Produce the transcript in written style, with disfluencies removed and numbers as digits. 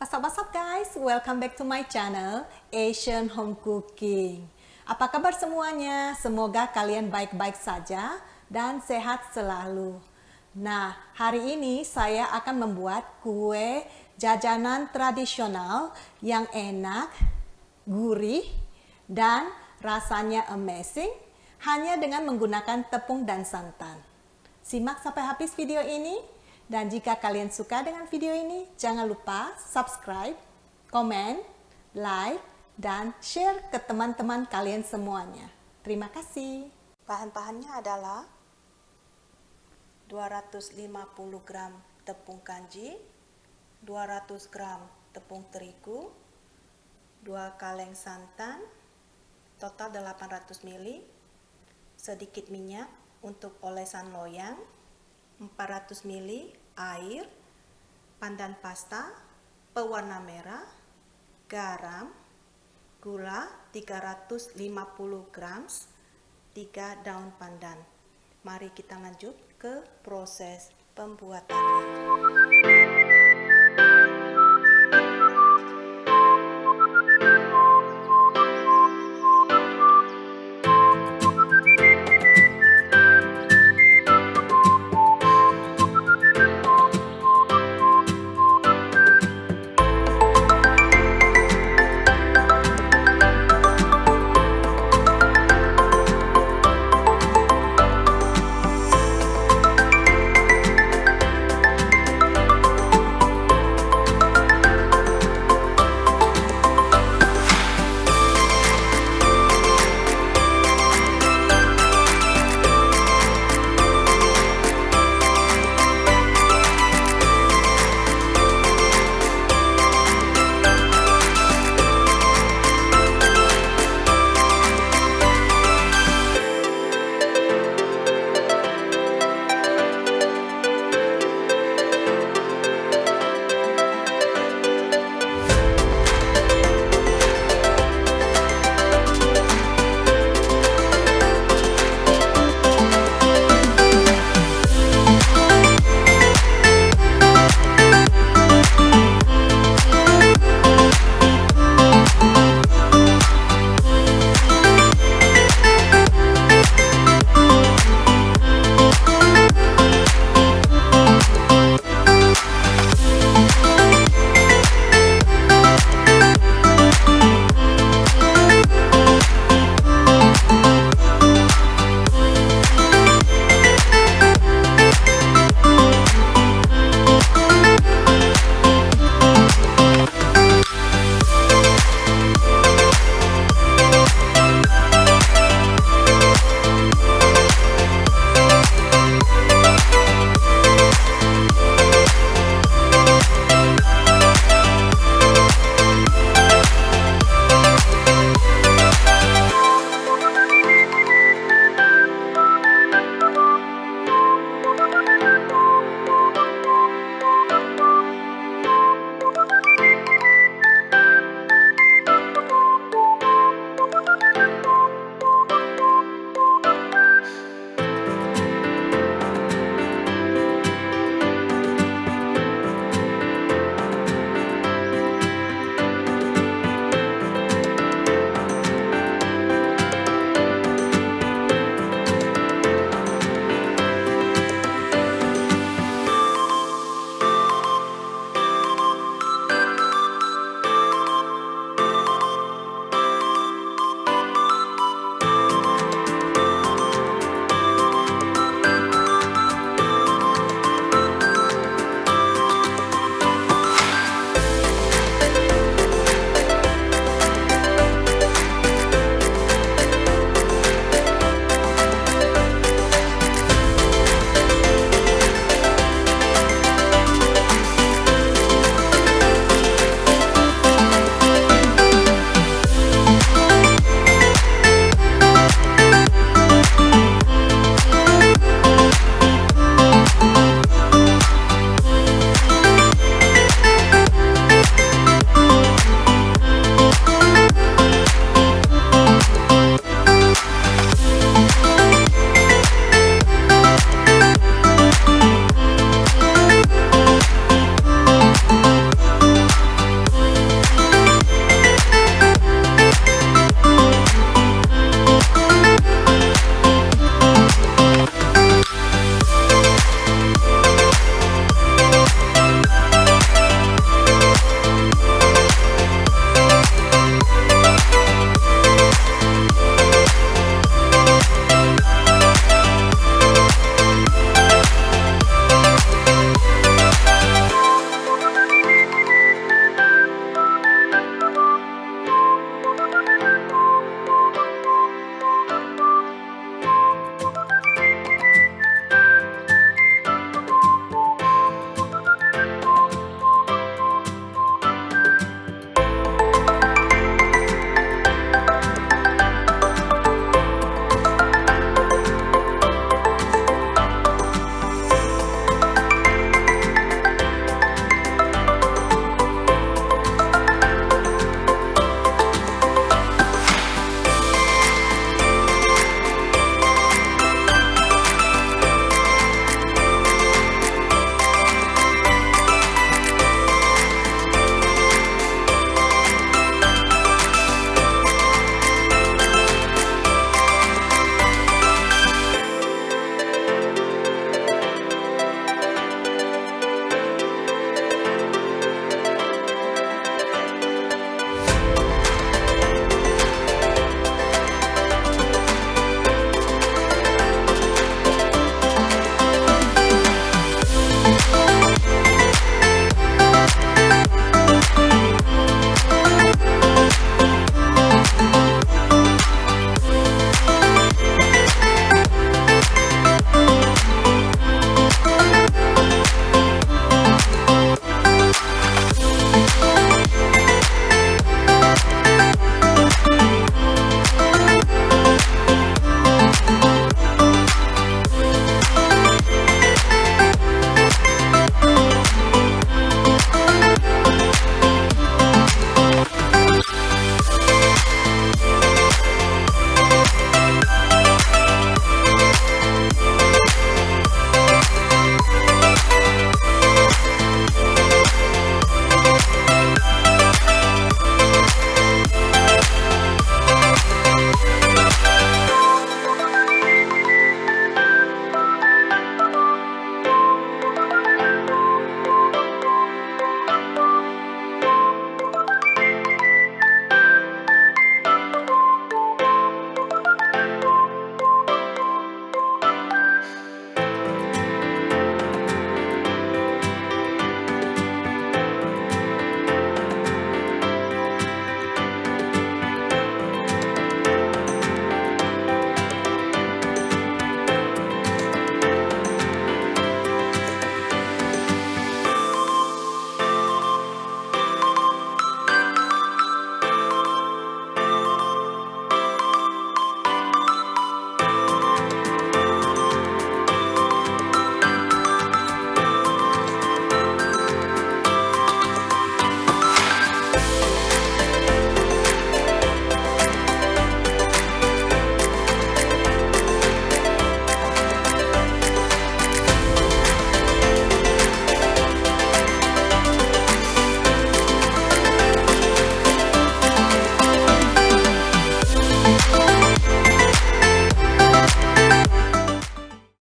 What's up guys, welcome back to my channel Asian Home Cooking. Apa kabar semuanya? Semoga kalian baik-baik saja dan sehat selalu. Nah, hari ini saya akan membuat kue jajanan tradisional yang enak, gurih, dan rasanya amazing hanya dengan menggunakan tepung dan santan. Simak sampai habis video ini. Dan jika kalian suka dengan video ini, jangan lupa subscribe, komen, like, dan share ke teman-teman kalian semuanya. Terima kasih. Bahan-bahannya adalah 250 gram tepung kanji, 200 gram tepung terigu, 2 kaleng santan, total 800 ml, sedikit minyak untuk olesan loyang, 400 ml air, pandan pasta, pewarna merah, garam, gula 350 gram, 3 daun pandan. Mari kita lanjut ke proses pembuatannya.